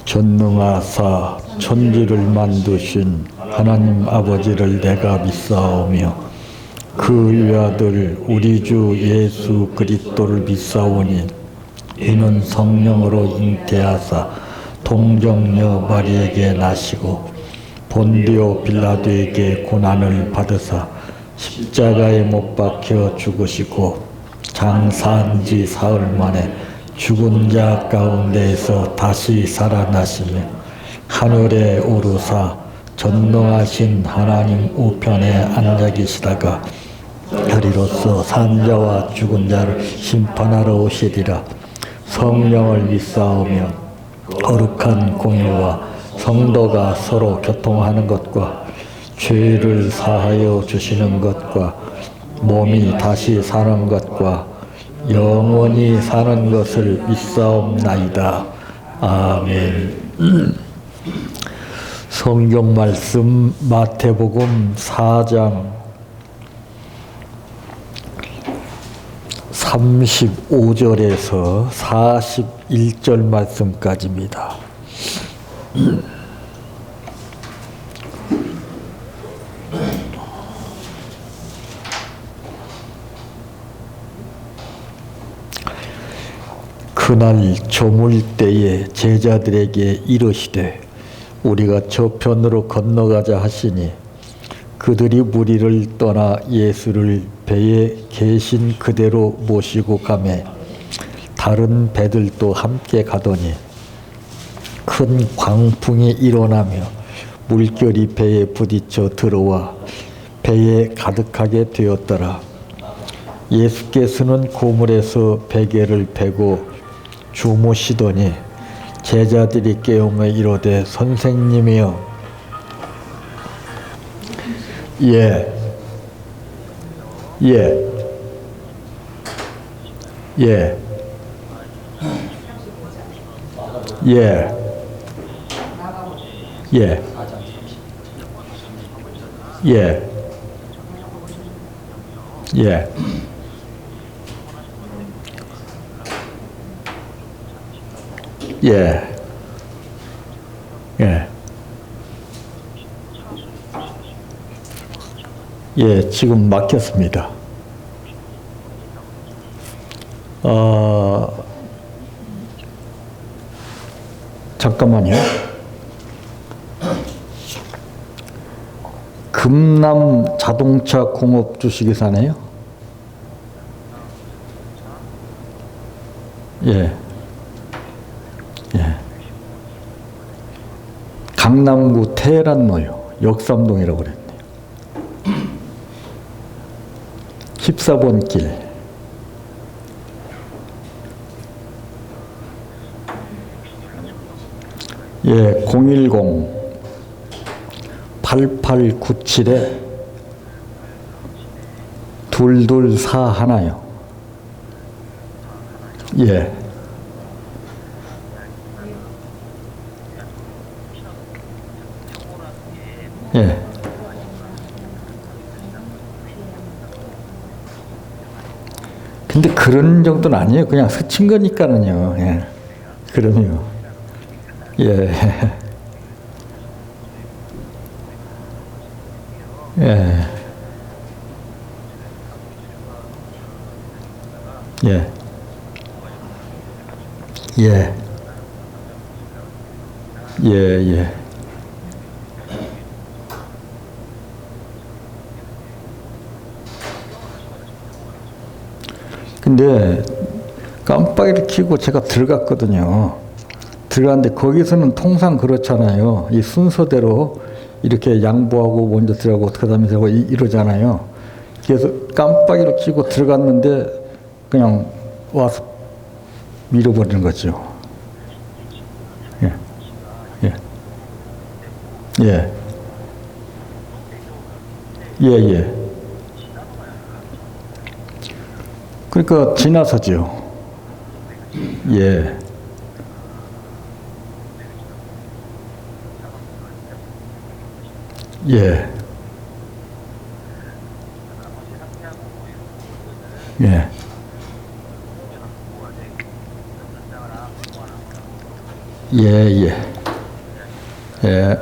전능하사 천지를 만드신 하나님 아버지를 내가 믿사오며 그 외아들 우리 주 예수 그리스도를 믿사오니 이는 성령으로 잉태하사 동정녀 마리에게 나시고 본디오 빌라도에게 고난을 받으사 십자가에 못 박혀 죽으시고 장사한 지 사흘 만에 죽은 자 가운데에서 다시 살아나시며 하늘에 오르사 전능하신 하나님 우편에 앉아 계시다가 그리로서 산자와 죽은 자를 심판하러 오시리라. 성령을 믿사오며 거룩한 공의와 성도가 서로 교통하는 것과 죄를 사하여 주시는 것과 몸이 다시 사는 것과 영원히 사는 것을 믿사옵나이다. 아멘. 성경 말씀 마태복음 4장 35절에서 41절 말씀까지입니다. 그날 저물 때에 제자들에게 이르시되 우리가 저편으로 건너가자 하시니 그들이 무리를 떠나 예수를 배에 계신 그대로 모시고 가매 다른 배들도 함께 가더니 큰 광풍이 일어나며 물결이 배에 부딪혀 들어와 배에 가득하게 되었더라. 예수께서는 고물에서 베개를 베고 주무시더니 제자들이 깨우며 이르되 선생님이여 예 지금 막혔습니다. 잠깐만요. 금남 자동차 공업 주식회사네요. 강남구 테헤란로요. 역삼동이라고 그랬네요. 14번 길. 예, 010-8897-2241요. 예. 근데 그런 정도는 아니에요. 그냥 스친 거니까는요. 그럼요. 근데 깜빡이를 켜고 제가 들어갔거든요. 들어갔는데 거기서는 통상 그렇잖아요. 이 순서대로 이렇게 양보하고 먼저 들어가고 그 다음에 하고 이러잖아요. 그래서 깜빡이를 켜고 들어갔는데 그냥 와서 밀어버리는 거죠. 그러니까 지나서죠. 예, 예. 예.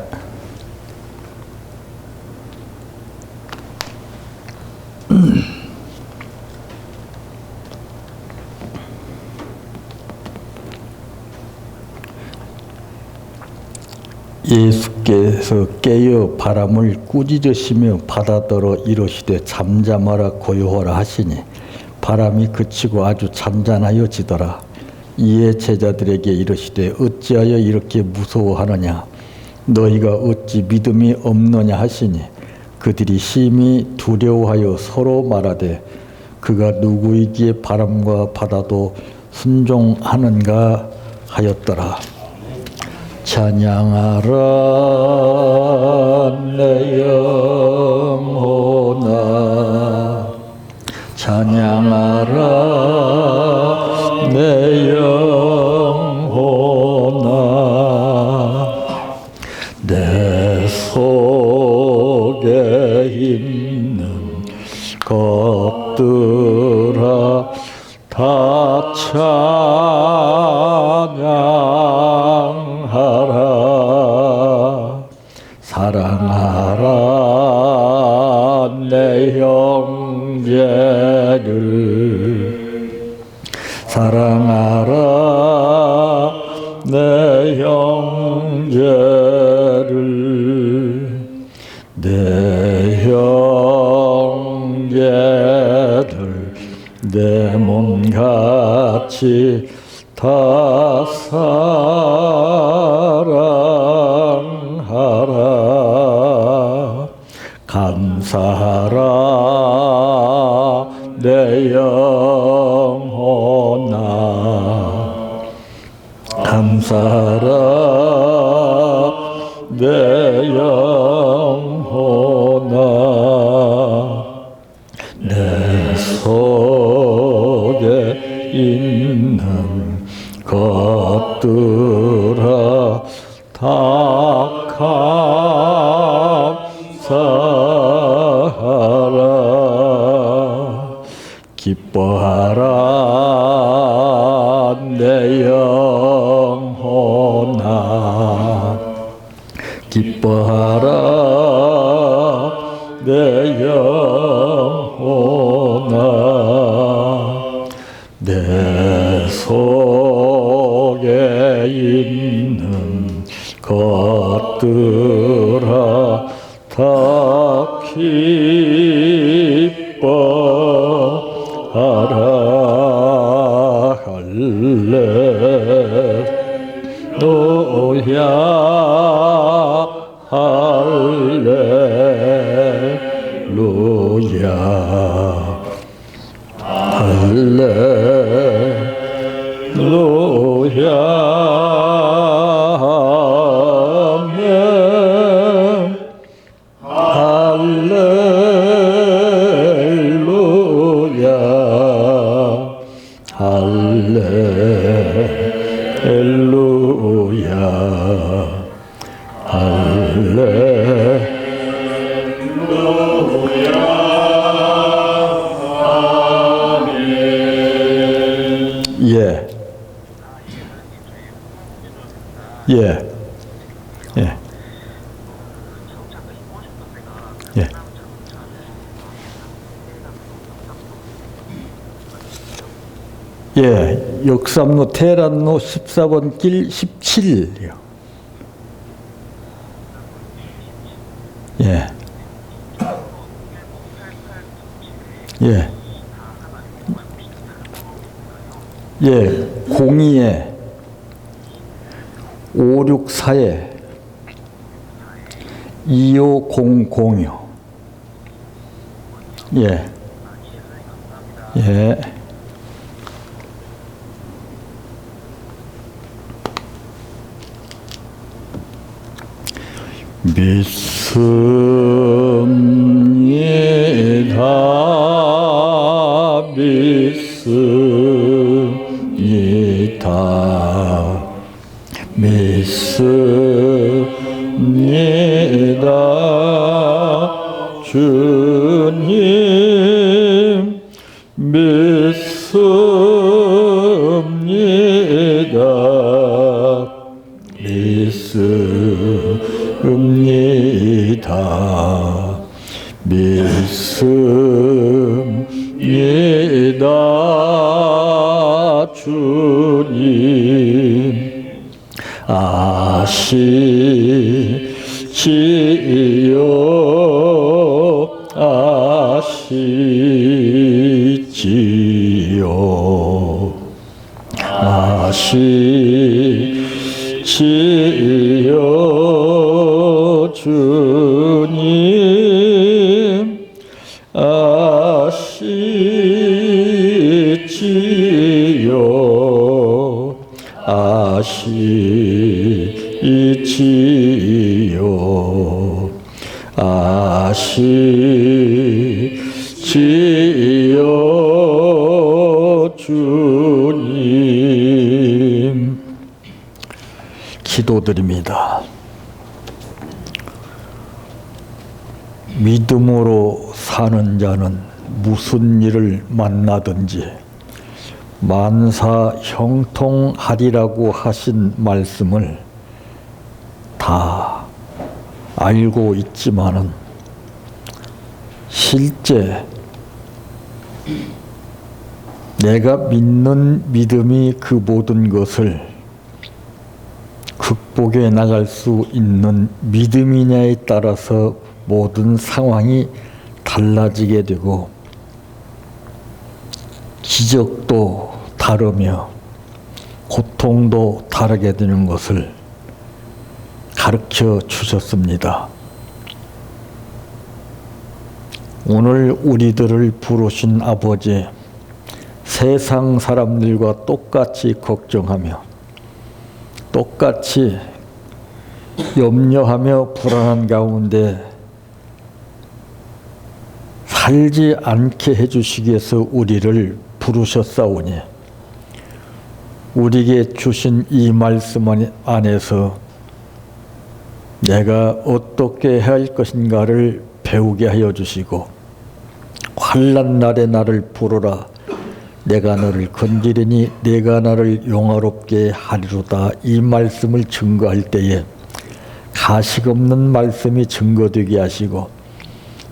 예수께서 깨어 바람을 꾸짖으시며 바다더러 이르시되 잠잠하라 고요하라 하시니 바람이 그치고 아주 잔잔하여지더라. 이에 제자들에게 이르시되 어찌하여 이렇게 무서워하느냐 너희가 어찌 믿음이 없느냐 하시니 그들이 심히 두려워하여 서로 말하되 그가 누구이기에 바람과 바다도 순종하는가 하였더라. 찬양하라 내 영혼아 찬양하라 내 영혼아 내 속에 있는 것들아 다 찬양하라 사랑하라 내 형제를 사랑하라 내 형제를 내 형제들 내 몸같이 다 사랑하라 감사하라 내 영혼아 감사하라 내 영혼아 내 속에 있는 것들아 다 감사하라 기뻐하라 내 영혼아 기뻐하라 내 영혼아 내 속에 있는 것들아 다 기뻐하라 할렐루야 할렐루야 할렐루야 아멘 할렐루야 할렐루야 할렐루야 예. 예. 예. 예. 예. 역삼로 테란로 14번 길 17이요. 예. 예. 예. 02에 564에 25006. 예. 예. 믿습니다. 믿습니다. 믿습니다. 주님 믿습니다. 믿습니다. 믿습니다. 주님 아시지요. 아시지요. 아시지요. 주님 아시지요. 아시지요. 아시지요. 주님 기도드립니다. 믿음으로 사는 자는 무슨 일을 만나든지 만사 형통하리라고 하신 말씀을 다 알고 있지만은 실제 내가 믿는 믿음이 그 모든 것을 극복해 나갈 수 있는 믿음이냐에 따라서 모든 상황이 달라지게 되고 기적도 다르며 고통도 다르게 되는 것을 가르쳐 주셨습니다. 오늘 우리들을 부르신 아버지, 세상 사람들과 똑같이 걱정하며 똑같이 염려하며 불안한 가운데 살지 않게 해주시기 위해서 우리를 부르셨사오니 우리에게 주신 이 말씀 안에서 내가 어떻게 해야 할 것인가를 배우게 하여 주시고 환난 날에 나를 부르라 내가 너를 건지리니 내가 나를 용화롭게 하리로다. 이 말씀을 증거할 때에 가식 없는 말씀이 증거되게 하시고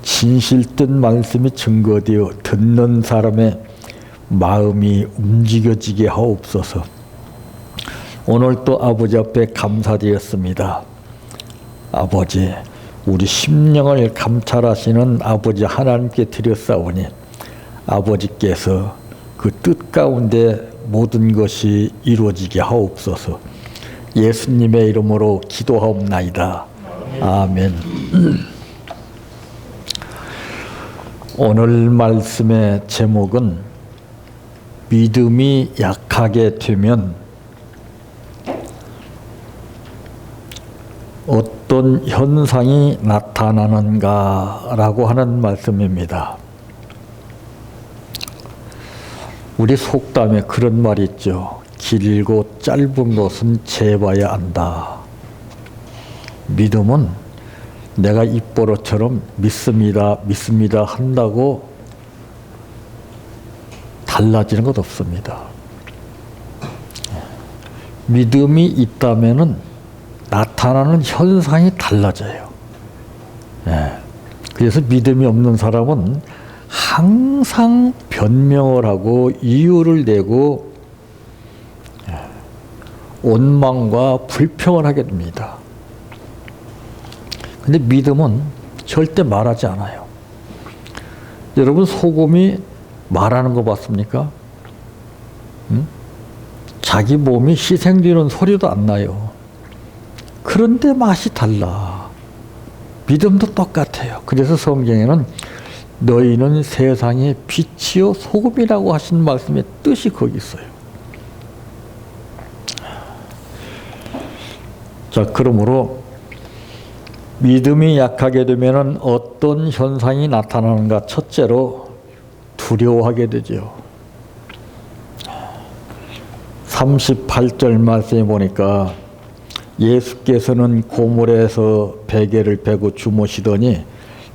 진실된 말씀이 증거되어 듣는 사람의 마음이 움직여지게 하옵소서. 오늘 또 아버지 앞에 감사드렸습니다. 아버지, 우리 심령을 감찰하시는 아버지 하나님께 드렸사오니 아버지께서 그 뜻 가운데 모든 것이 이루어지게 하옵소서. 예수님의 이름으로 기도하옵나이다. 아멘. 오늘 말씀의 제목은 믿음이 약하게 되면 어떤 현상이 나타나는가라고 하는 말씀입니다. 우리 속담에 그런 말이 있죠. 길고 짧은 것은 재봐야 안다. 믿음은 내가 입버릇처럼 믿습니다, 믿습니다 한다고 달라지는 것 없습니다. 믿음이 있다면은 나타나는 현상이 달라져요. 그래서 믿음이 없는 사람은 항상 변명을 하고 이유를 내고 원망과 불평을 하게 됩니다. 근데 믿음은 절대 말하지 않아요. 여러분 소금이 말하는 거 봤습니까? 자기 몸이 희생되는 소리도 안 나요. 그런데 맛이 달라. 믿음도 똑같아요. 그래서 성경에는 너희는 세상의 빛이요 소금이라고 하신 말씀의 뜻이 거기 있어요. 자, 그러므로 믿음이 약하게 되면 어떤 현상이 나타나는가? 첫째로 두려워하게 되죠. 38절 말씀에 보니까 예수께서는 고물에서 베개를 베고 주무시더니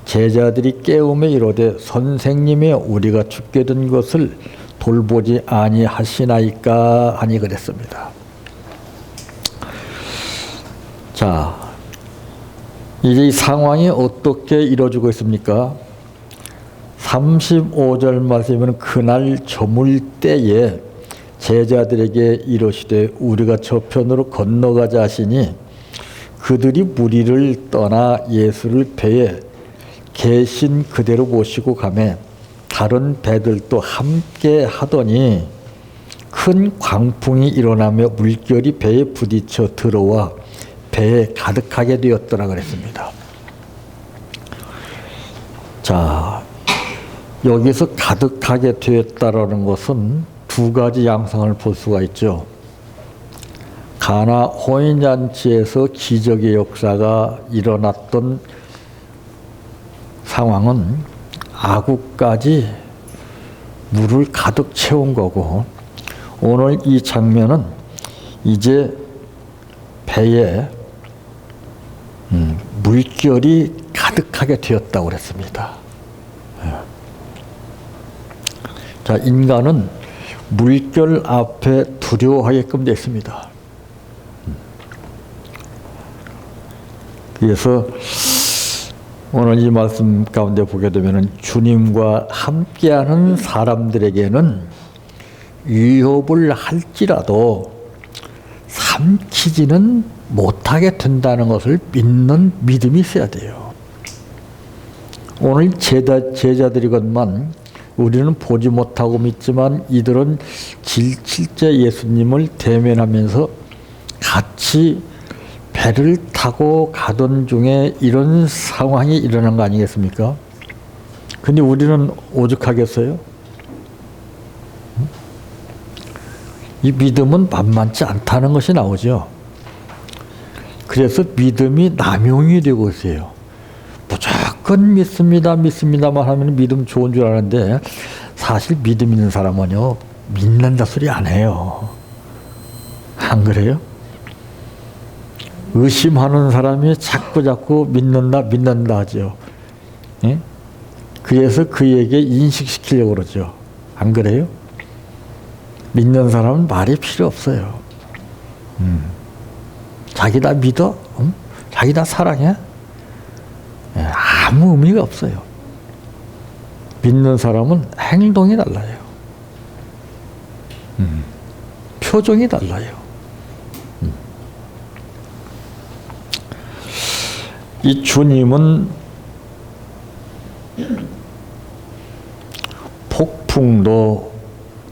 제자들이 깨우며 이르되 선생님이 우리가 죽게 된 것을 돌보지 아니하시나이까 하니 그랬습니다. 자, 이제 이 상황이 어떻게 이루어지고 있습니까? 35절 말씀에는 그날 저물 때에 제자들에게 이르시되 우리가 저편으로 건너가자 하시니 그들이 무리를 떠나 예수를 배에 계신 그대로 모시고 가매 다른 배들도 함께 하더니 큰 광풍이 일어나며 물결이 배에 부딪혀 들어와 배에 가득하게 되었더라 그랬습니다. 자, 여기서 가득하게 되었다라는 것은 두 가지 양상을 볼 수가 있죠. 가나 혼인잔치에서 기적의 역사가 일어났던 상황은 아구까지 물을 가득 채운 거고, 오늘 이 장면은 이제 배에 물결이 가득하게 되었다고 그랬습니다. 자, 인간은 물결 앞에 두려워하게끔 됐습니다. 그래서 오늘 이 말씀 가운데 보게 되면 주님과 함께하는 사람들에게는 위협을 할지라도 삼키지는 못하게 된다는 것을 믿는 믿음이 있어야 돼요. 오늘 제자들이건만 우리는 보지 못하고 믿지만 이들은 실제 예수님을 대면하면서 같이 배를 타고 가던 중에 이런 상황이 일어난 거 아니겠습니까? 근데 우리는 오죽하겠어요? 이 믿음은 만만치 않다는 것이 나오죠. 그래서 믿음이 남용이 되고 있어요. 무조건 믿습니다만 하면 믿음 좋은 줄 아는데 사실 믿음 있는 사람은요, 믿는다 소리 안 해요. 안 그래요? 의심하는 사람이 자꾸 믿는다 하죠. 예? 그래서 그에게 인식시키려고 그러죠. 안 그래요? 믿는 사람은 말이 필요 없어요. 자기 다 믿어? 자기 다 사랑해? 예, 아무 의미가 없어요. 믿는 사람은 행동이 달라요. 표정이 달라요. 이 주님은 폭풍도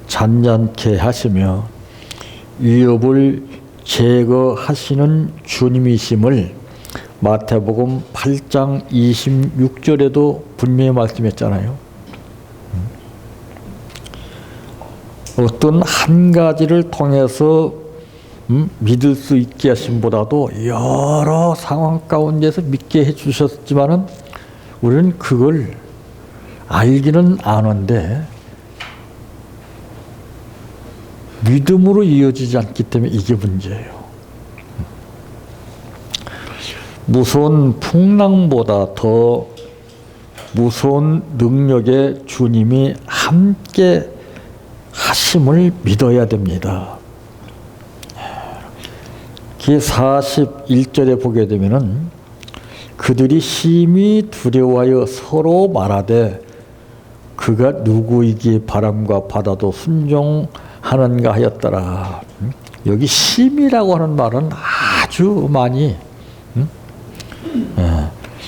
잔잔케 하시며 위협을 제거하시는 주님이심을 마태복음 8장 26절에도 분명히 말씀했잖아요. 어떤 한 가지를 통해서 믿을 수 있게 하심보다도 여러 상황 가운데서 믿게 해주셨지만은 우리는 그걸 알기는 아는데 믿음으로 이어지지 않기 때문에 이게 문제예요. 무서운 풍랑보다 더 무서운 능력의 주님이 함께 하심을 믿어야 됩니다. 41절에 보게 되면은 그들이 심히 두려워하여 서로 말하되 그가 누구이기에 바람과 바다도 순종하는가 하였더라. 여기 심이라고 하는 말은 아주 많이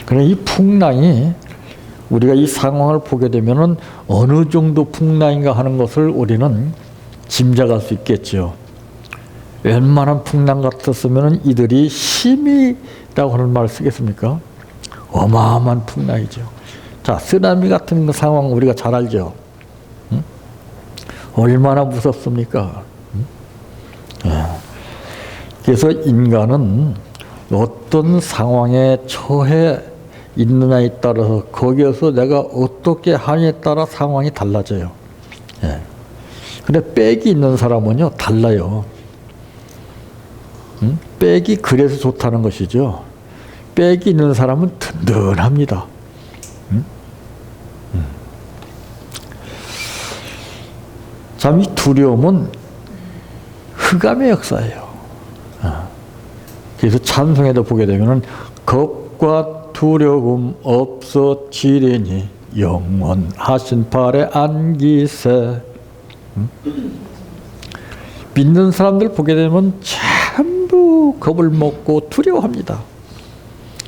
그래 이 풍랑이 우리가 이 상황을 보게 되면은 어느 정도 풍랑인가 하는 것을 우리는 짐작할 수 있겠죠. 웬만한 풍랑 같았으면 이들이 심이라고 하는 말을 쓰겠습니까? 어마어마한 풍랑이죠. 자, 쓰나미 같은 상황 우리가 잘 알죠. 얼마나 무섭습니까? 그래서 인간은 어떤 상황에 처해 있느냐에 따라서 거기에서 내가 어떻게 하느냐에 따라 상황이 달라져요. 근데 빽이 있는 사람은요 달라요. 빽이 그래서 좋다는 것이죠. 빽이 있는 사람은 든든합니다. 참 이 두려움은 흑암의 역사예요. 그래서 찬송에도 보게 되면은 겁과 두려움 없어지리니 영원하신 발에 안기세. 믿는 사람들 보게 되면 전부 겁을 먹고 두려워합니다.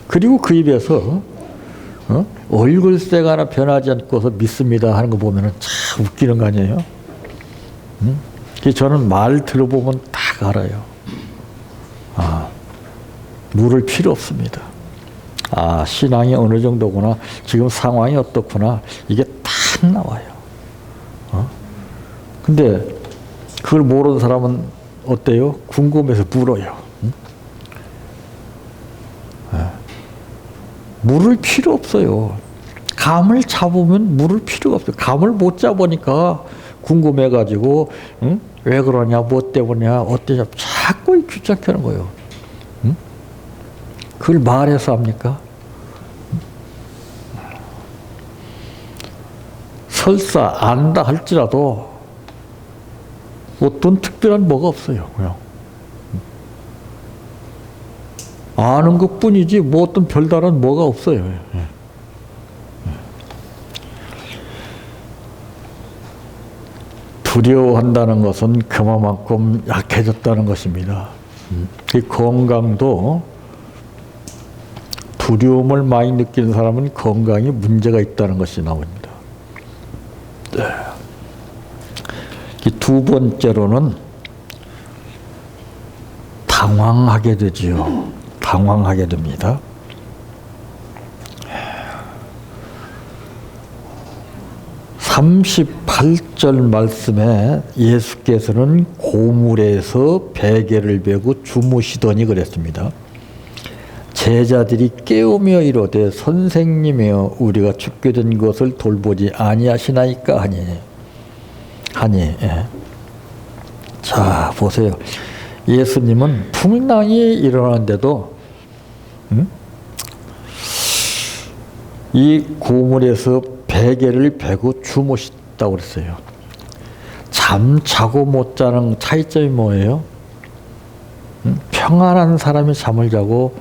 그리고 그 입에서 얼굴색 하나 변하지 않고서 믿습니다 하는 거 보면 참 웃기는 거 아니에요? 저는 말 들어보면 딱 알아요. 아, 물을 필요 없습니다. 아, 신앙이 어느 정도구나. 지금 상황이 어떻구나. 이게 딱 나와요. 근데 그걸 모르는 사람은 어때요? 궁금해서 물어요. 물을 필요 없어요. 감을 잡으면 물을 필요가 없어요. 감을 못 잡으니까 궁금해가지고 왜 그러냐, 뭐 때문이냐, 어때냐 자꾸 귀찮게 하는 거예요. 그걸 말해서 합니까? 설사 안다 할지라도 어떤 특별한 뭐가 없어요. 그냥 아는 것뿐이지 뭐 어떤 별다른 뭐가 없어요. 두려워한다는 것은 그만큼 약해졌다는 것입니다. 이 건강도 두려움을 많이 느끼는 사람은 건강에 문제가 있다는 것이 나옵니다. 네. 두 번째로는 당황하게 되지요. 당황하게 됩니다. (38절) 말씀에 예수께서는 고물에서 베개를 베고 주무시더니 그랬습니다. 제자들이 깨우며 이르되 선생님이여 우리가 죽게 된 것을 돌보지 아니하시나이까 하니. 예. 자 보세요. 예수님은 풍랑이 일어나는데도 이 고물에서 베개를 베고 주무셨다고 그랬어요. 잠자고 못 자는 차이점이 뭐예요? 평안한 사람이 잠을 자고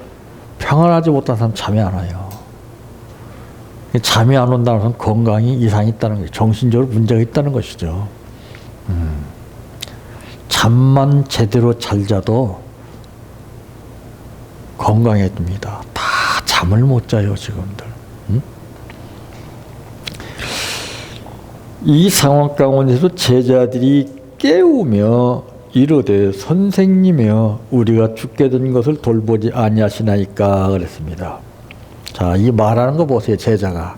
평안하지 못한 사람은 잠이 안 와요. 잠이 안 온다는 것은 건강이 이상이 있다는 거예요. 정신적으로 문제가 있다는 것이죠. 잠만 제대로 잘 자도 건강해집니다. 다 잠을 못 자요, 지금들. 이 상황 가운데서 제자들이 깨우며 이르되 선생님이여 우리가 죽게 된 것을 돌보지 아니하시나이까 그랬습니다. 자, 이 말하는 거 보세요, 제자가.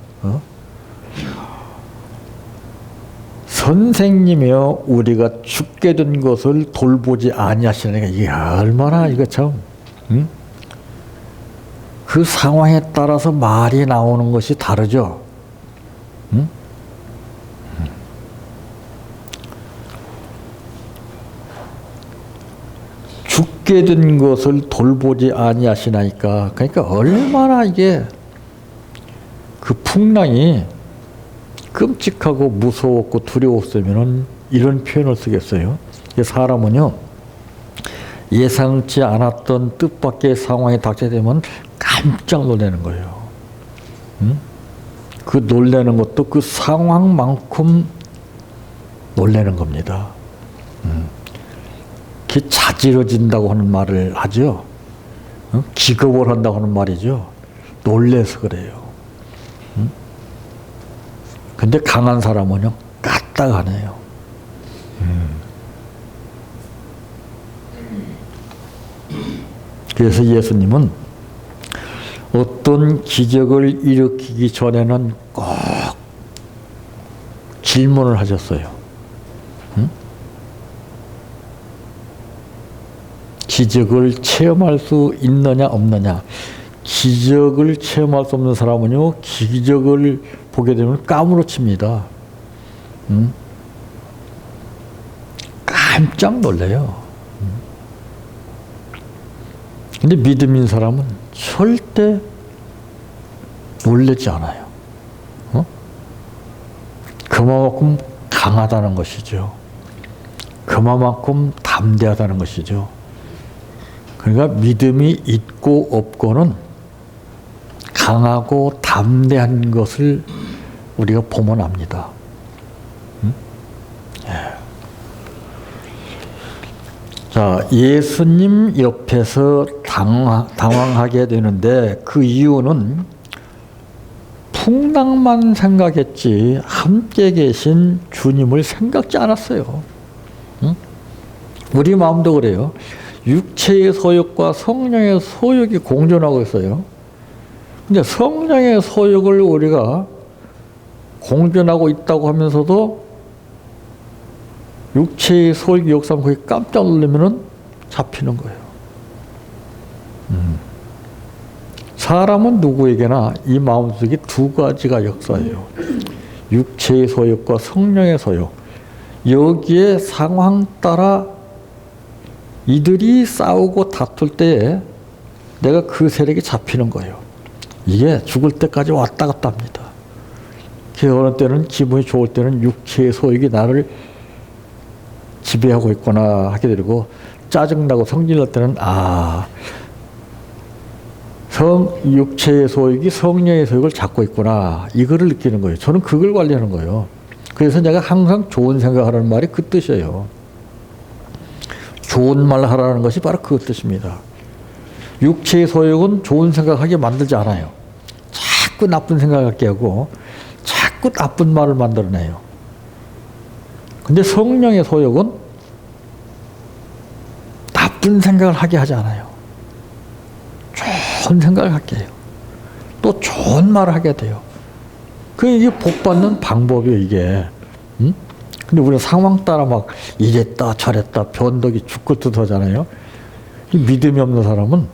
선생님이여 우리가 죽게 된 것을 돌보지 아니하시나이까. 이게 얼마나 이거 참 그 상황에 따라서 말이 나오는 것이 다르죠. 죽게 된 것을 돌보지 아니하시나이까. 그러니까 얼마나 이게 그 풍랑이 끔찍하고 무서웠고 두려웠으면은 이런 표현을 쓰겠어요. 사람은요 예상치 않았던 뜻밖의 상황에 닥치게 되면 깜짝 놀라는 거예요. 그 놀라는 것도 그 상황만큼 놀라는 겁니다. 그게 자지러진다고 하는 말을 하죠. 기겁을 한다고 하는 말이죠. 놀래서 그래요. 근데 강한 사람은요 까딱하네요. 그래서 예수님은 어떤 기적을 일으키기 전에는 꼭 질문을 하셨어요. 기적을 체험할 수 있느냐 없느냐. 기적을 체험할 수 없는 사람은요 기적을 보게 되면 까무러칩니다. 깜짝 놀래요. 근데 믿음인 사람은 절대 놀라지 않아요. 그만큼 강하다는 것이죠. 그만큼 담대하다는 것이죠. 그러니까 믿음이 있고 없고는 강하고 담대한 것을 우리가 보면 압니다. 예. 자, 예수님 옆에서 당황하게 되는데 그 이유는 풍랑만 생각했지 함께 계신 주님을 생각지 않았어요. 응? 우리 마음도 그래요. 육체의 소욕과 성령의 소욕이 공존하고 있어요. 근데 성령의 소욕을 우리가 공존하고 있다고 하면서도 육체의 소욕이 역사하면 거기 깜짝 놀라면은 잡히는 거예요. 사람은 누구에게나 이 마음속에 두 가지가 역사예요. 육체의 소욕과 성령의 소욕. 여기에 상황 따라 이들이 싸우고 다툴 때에 내가 그 세력에 잡히는 거예요. 이게 죽을 때까지 왔다 갔다 합니다. 어느 때는 기분이 좋을 때는 육체의 소욕이 나를 지배하고 있구나 하게 되고 짜증나고 성질날 때는 육체의 소욕이 성령의 소욕을 잡고 있구나 이거를 느끼는 거예요. 저는 그걸 관리하는 거예요. 그래서 내가 항상 좋은 생각하라는 말이 그 뜻이에요. 좋은 말 하라는 것이 바로 그 뜻입니다. 육체의 소욕은 좋은 생각하게 만들지 않아요. 자꾸 나쁜 생각하게 하고 자꾸 나쁜 말을 만들어내요. 근데 성령의 소욕은 나쁜 생각을 하게 하지 않아요. 좋은 생각을 하게 해요. 또 좋은 말을 하게 돼요. 이게 복받는 방법이에요, 이게. 응? 근데 우리는 상황 따라 막 이랬다 저랬다 변덕이 죽고 뜯어잖아요. 이 믿음이 없는 사람은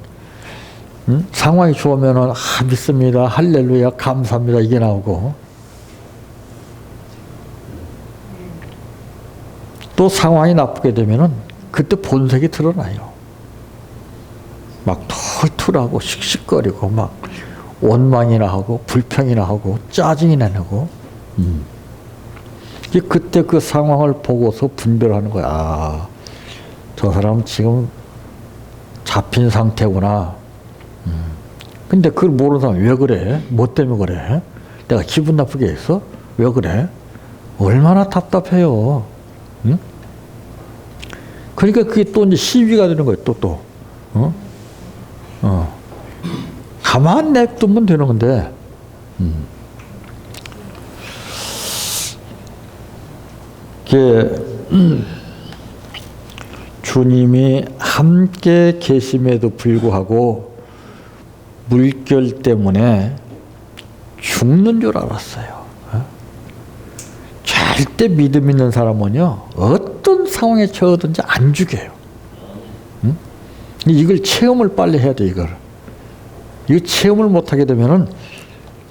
상황이 좋으면은 믿습니다, 할렐루야, 감사합니다 이게 나오고 또 상황이 나쁘게 되면은 그때 본색이 드러나요. 막 툴툴하고 씩씩거리고 막 원망이나 하고 불평이나 하고 짜증이나 내고 그때 그 상황을 보고서 분별하는 거야. 저 사람 지금 잡힌 상태구나. 근데 그걸 모르는 사람 왜 그래? 뭐 때문에 그래? 내가 기분 나쁘게 했어? 왜 그래? 얼마나 답답해요. 응? 그러니까 그게 또 이제 시비가 되는 거예요. 또. 가만 냅두면 되는 건데. 주님이 함께 계심에도 불구하고 물결 때문에 죽는 줄 알았어요. 절대 믿음 있는 사람은요, 어떤 상황에 처하든지 안 죽여요. 이걸 체험을 빨리 해야 돼, 이걸. 이 체험을 못하게 되면은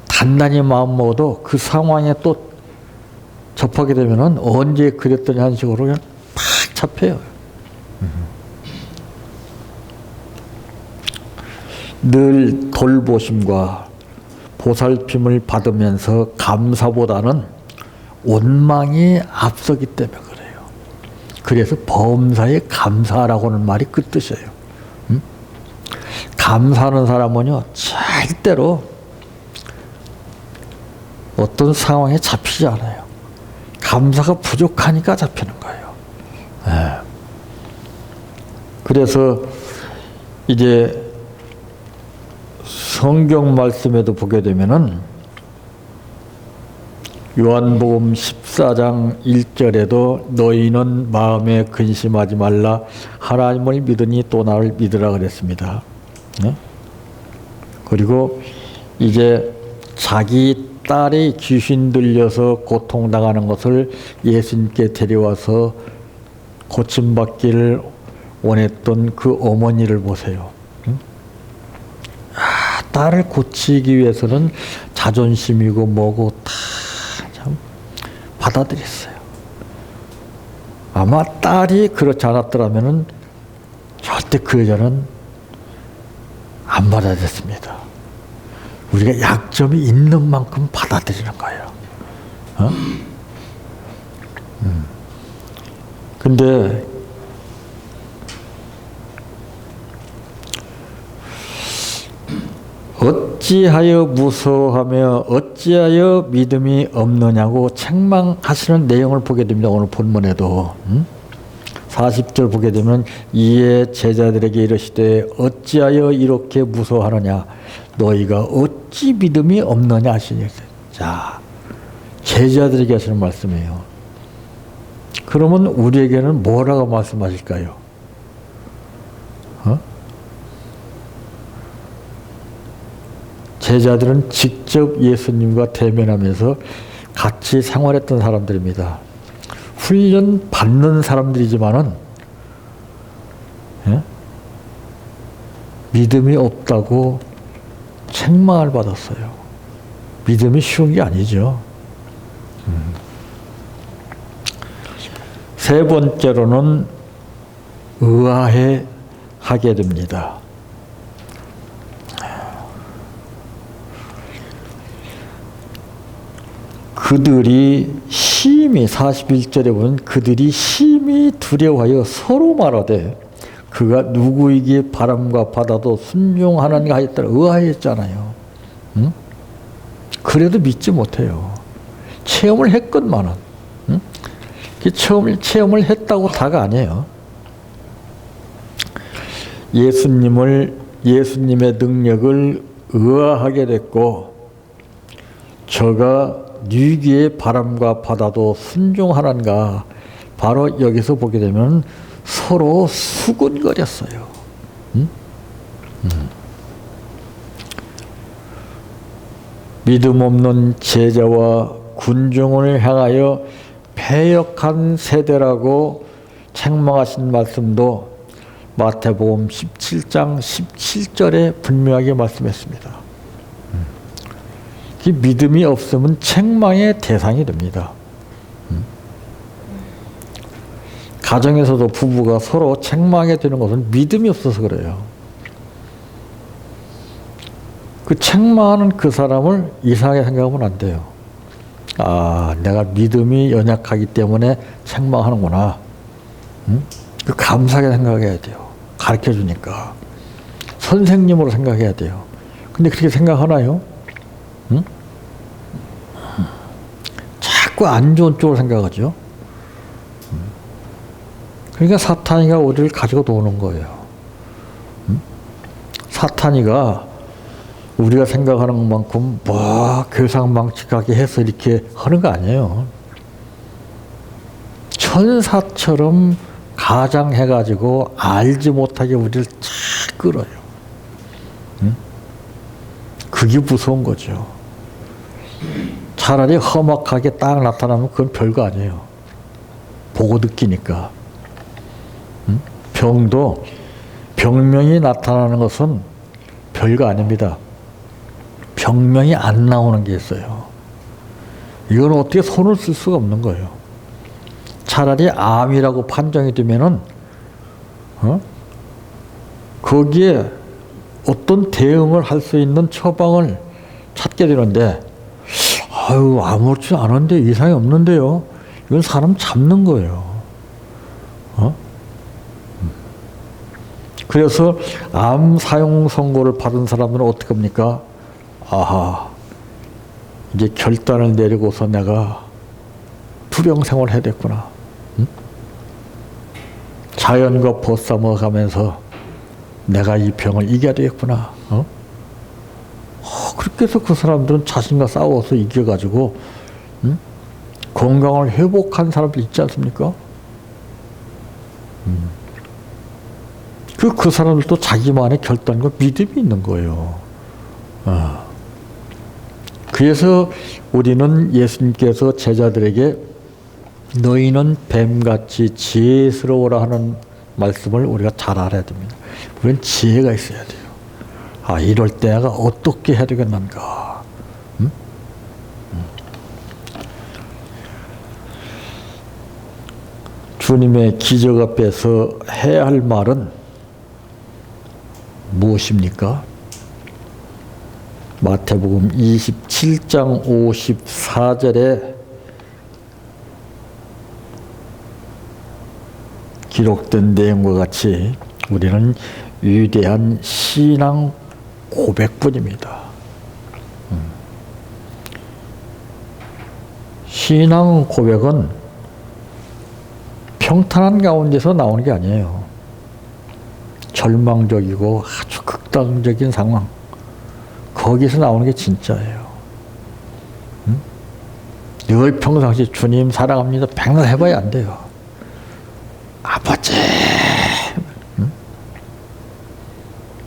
단단히 마음 먹어도 그 상황에 또 접하게 되면은 언제 그랬더니 하는 식으로 그냥 팍 잡혀요. 늘 돌보심과 보살핌을 받으면서 감사보다는 원망이 앞서기 때문에 그래요. 그래서 범사에 감사라고 하는 말이 그 뜻이에요. 감사하는 사람은요, 절대로 어떤 상황에 잡히지 않아요. 감사가 부족하니까 잡히는 거예요. 네. 그래서 이제 성경 말씀에도 보게 되면은 요한복음 14장 1절에도 너희는 마음에 근심하지 말라 하나님을 믿으니 또 나를 믿으라 그랬습니다. 네? 그리고 이제 자기 딸이 귀신 들려서 고통당하는 것을 예수님께 데려와서 고침받기를 원했던 그 어머니를 보세요. 딸을 고치기 위해서는 자존심이고 뭐고 다 참 받아들였어요. 아마 딸이 그렇지 않았더라면은 절대 그 여자는 안 받아들였습니다. 우리가 약점이 있는 만큼 받아들이는 거예요. 근데 어찌하여 무서워하며 어찌하여 믿음이 없느냐고 책망하시는 내용을 보게 됩니다. 오늘 본문에도 40절 보게 되면 이에 제자들에게 이르시되 어찌하여 이렇게 무서워하느냐 너희가 어찌 믿음이 없느냐 하시니. 자, 제자들에게 하시는 말씀이에요. 그러면 우리에게는 뭐라고 말씀하실까요? 제자들은 직접 예수님과 대면하면서 같이 생활했던 사람들입니다. 훈련 받는 사람들이지만은 믿음이 없다고 책망을 받았어요. 믿음이 쉬운 게 아니죠. 세 번째로는 의아해 하게 됩니다. 그들이 심히 41절에 보면 그들이 심히 두려워하여 서로 말하되 그가 누구이기에 바람과 바다도 순종하는가 하였더라. 의아했잖아요. 응? 그래도 믿지 못해요. 체험을 했건만은. 응? 체험을 했다고 다가 아니에요. 예수님의 능력을 의아하게 됐고 저가 누구이기에 바람과 바다도 순종하는가. 바로 여기서 보게 되면 서로 수군거렸어요. 믿음 없는 제자와 군중을 향하여 패역한 세대라고 책망하신 말씀도 마태복음 17장 17절에 분명하게 말씀했습니다. 이 믿음이 없으면 책망의 대상이 됩니다. 가정에서도 부부가 서로 책망하게 되는 것은 믿음이 없어서 그래요. 그 책망하는 그 사람을 이상하게 생각하면 안 돼요. 아, 내가 믿음이 연약하기 때문에 책망하는구나. 그 감사하게 생각해야 돼요. 가르쳐 주니까. 선생님으로 생각해야 돼요. 근데 그렇게 생각하나요? 자꾸 안 좋은 쪽으로 생각하죠. 그러니까 사탄이가 우리를 가지고 노는 거예요. 사탄이가 우리가 생각하는 것만큼 교상망측하게 해서 이렇게 하는 거 아니에요. 천사처럼 가장해가지고 알지 못하게 우리를 착 끌어요. 그게 무서운 거죠. 차라리 험악하게 딱 나타나면 그건 별거 아니에요. 보고 느끼니까. 병도 병명이 나타나는 것은 별거 아닙니다. 병명이 안 나오는 게 있어요. 이건 어떻게 손을 쓸 수가 없는 거예요. 차라리 암이라고 판정이 되면은 거기에 어떤 대응을 할 수 있는 처방을 찾게 되는데 아유 아무렇지 않은데 이상이 없는데요. 이건 사람 잡는 거예요. 그래서 암 사용 선고를 받은 사람들은 어떻게 합니까? 아하, 이제 결단을 내리고서 내가 투병 생활을 해야 됐구나. 자연과 벗삼아 가면서 내가 이 병을 이겨야 되겠구나. 그렇게 해서 그 사람들은 자신과 싸워서 이겨가지고 건강을 회복한 사람들 있지 않습니까? 그 사람들도 자기만의 결단과 믿음이 있는 거예요. 그래서 우리는 예수님께서 제자들에게 너희는 뱀같이 지혜스러워라 하는 말씀을 우리가 잘 알아야 됩니다. 우리는 지혜가 있어야 돼요. 아, 이럴 때 내가 어떻게 해야 되겠는가. 주님의 기적 앞에서 해야 할 말은 무엇입니까? 마태복음 27장 54절에 기록된 내용과 같이 우리는 위대한 신앙 고백뿐입니다. 신앙 고백은 평탄한 가운데서 나오는 게 아니에요. 절망적이고 아주 극단적인 상황, 거기서 나오는 게 진짜예요. 늘 평상시 주님 사랑합니다 백날 해봐야 안 돼요. 아버지.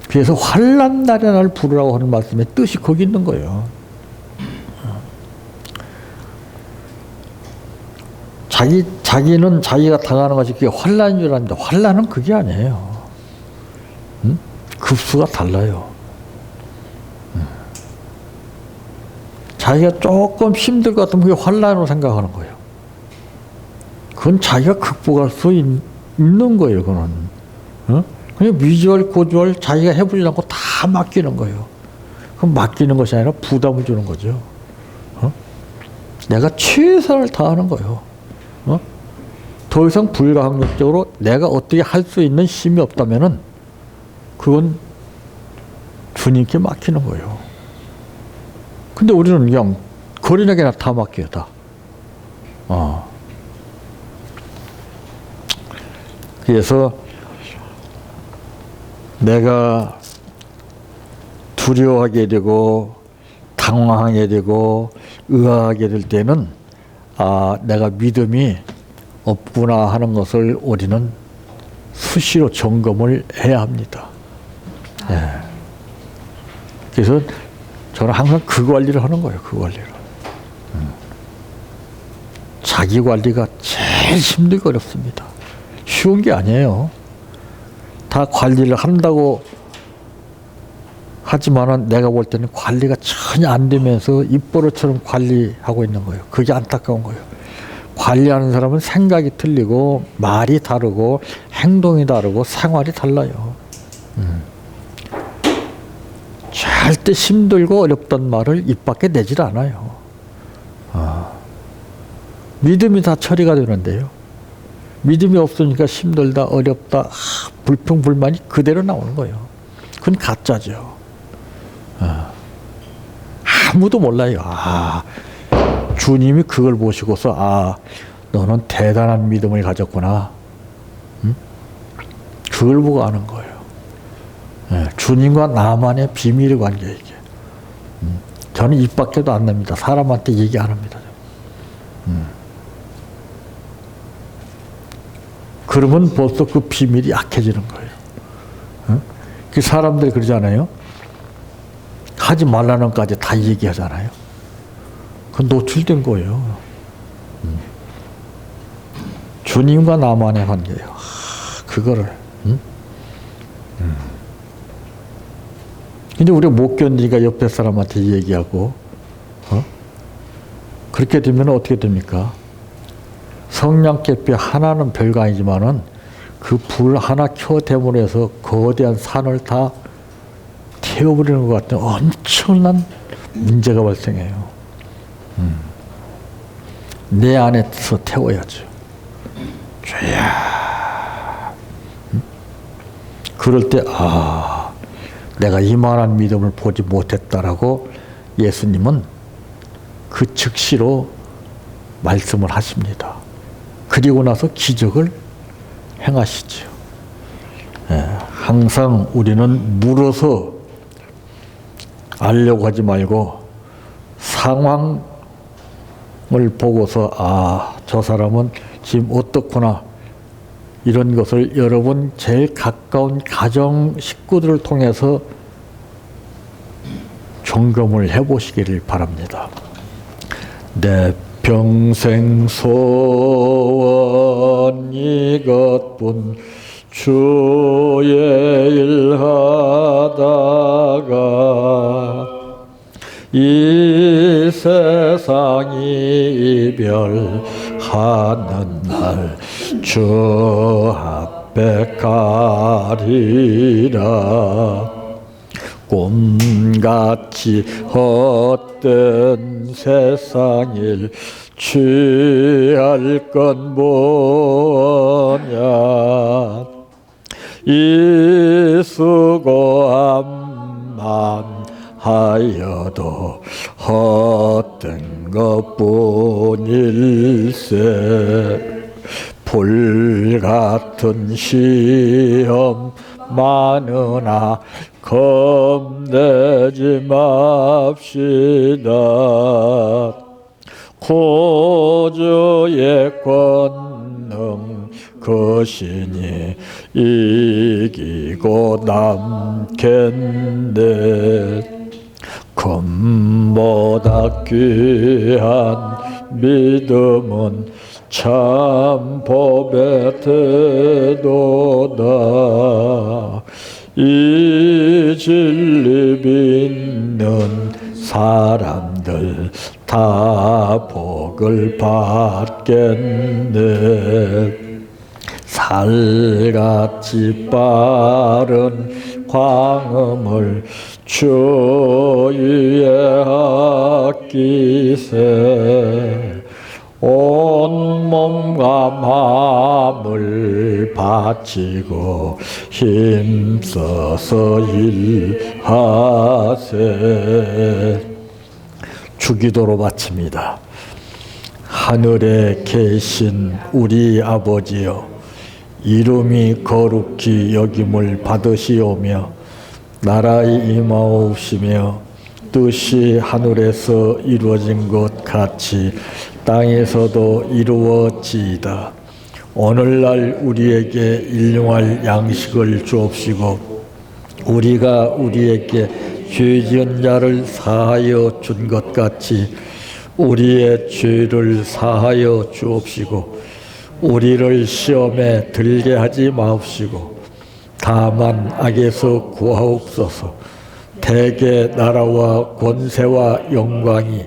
그래서 환난 날에 날 부르라고 하는 말씀의 뜻이 거기 있는 거예요. 자기는 자기가 당하는 것이 그게 환난인 줄 아는데 환난은 그게 아니에요. 급수가 달라요. 자기가 조금 힘들 것 같으면 그게 환난으로 생각하는 거예요. 그건 자기가 극복할 수 있는 거예요. 그건 그냥 미주얼 고주얼 자기가 해보지 않고 다 맡기는 거예요. 그럼 맡기는 것이 아니라 부담을 주는 거죠. 내가 최선을 다하는 거예요. 더 이상 불가항력적으로 내가 어떻게 할 수 있는 힘이 없다면은 그건 주님께 맡기는 거예요. 근데 우리는 그냥 거리나게나 다 맡겨요, 다. 그래서 내가 두려워하게 되고 당황하게 되고 의아하게 될 때는 내가 믿음이 없구나 하는 것을 우리는 수시로 점검을 해야 합니다. 예. 그래서 저는 항상 그 관리를 하는 거예요. 그 관리를. 자기 관리가 제일 힘들고 어렵습니다. 쉬운 게 아니에요. 다 관리를 한다고 하지만은 내가 볼 때는 관리가 전혀 안 되면서 입버릇처럼 관리하고 있는 거예요. 그게 안타까운 거예요. 관리하는 사람은 생각이 틀리고 말이 다르고 행동이 다르고 생활이 달라요. 절대 힘들고 어렵단 말을 입 밖에 내질 않아요. 믿음이 다 처리가 되는데요. 믿음이 없으니까 힘들다, 어렵다, 불평불만이 그대로 나오는 거예요. 그건 가짜죠. 아무도 몰라요. 주님이 그걸 보시고서 너는 대단한 믿음을 가졌구나. 그걸 보고 아는 거예요. 주님과 나만의 비밀 관계 이게. 저는 입 밖에도 안 냅니다. 사람한테 얘기 안 합니다. 그러면 벌써 그 비밀이 약해지는 거예요. 그 사람들이 그러잖아요. 하지 말라는 것까지 다 얘기하잖아요. 그건 노출된 거예요. 주님과 나만의 관계예요. 그거를. 근데 우리가 못 견디니까 옆에 사람한테 얘기하고, 그렇게 되면 어떻게 됩니까? 성냥개뼈 하나는 별거 아니지만은 그 불 하나 켜대문에 해서 거대한 산을 다 태워버리는 것 같은 엄청난 문제가 발생해요. 내 안에서 태워야죠. 죄야. 그럴 때 내가 이만한 믿음을 보지 못했다라고 예수님은 그 즉시로 말씀을 하십니다. 그리고 나서 기적을 행하시죠. 항상 우리는 물어서 알려고 하지 말고 상황을 보고서 저 사람은 지금 어떻구나 이런 것을 여러분 제일 가까운 가정 식구들을 통해서 점검을 해보시기를 바랍니다. 내 평생 소원 이것뿐 주의 일 하다가 이 세상이 이별하는 날 주 앞에 가리라. 꿈같이 헛된 세상일 취할 건 뭐냐. 이 수고함 하여도 헛된 것뿐일세. 불같은 시험 많으나 겁내지 맙시다. 구주의 권능 거신이 이기고 남겠네. 금보다 귀한 믿음은 참 법의 태도다. 이 진리 믿는 사람들 다 복을 받겠네. 살같이 빠른 광음을 주 위에 아끼세. 온몸과 마음을 바치고 힘써서 일하세. 주기도로 바칩니다. 하늘에 계신 우리 아버지여, 이름이 거룩히 여김을 받으시오며 나라의 임하옵시며 뜻이 하늘에서 이루어진 것 같이 땅에서도 이루어지이다. 오늘날 우리에게 일용할 양식을 주옵시고 우리가 우리에게 죄 지은 자를 사하여 준 것 같이 우리의 죄를 사하여 주옵시고 우리를 시험에 들게 하지 마옵시고 다만 악에서 구하옵소서. 대개 나라와 권세와 영광이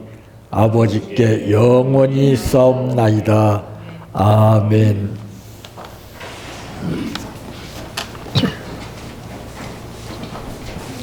아버지께 영원히 싸움나이다. 아멘.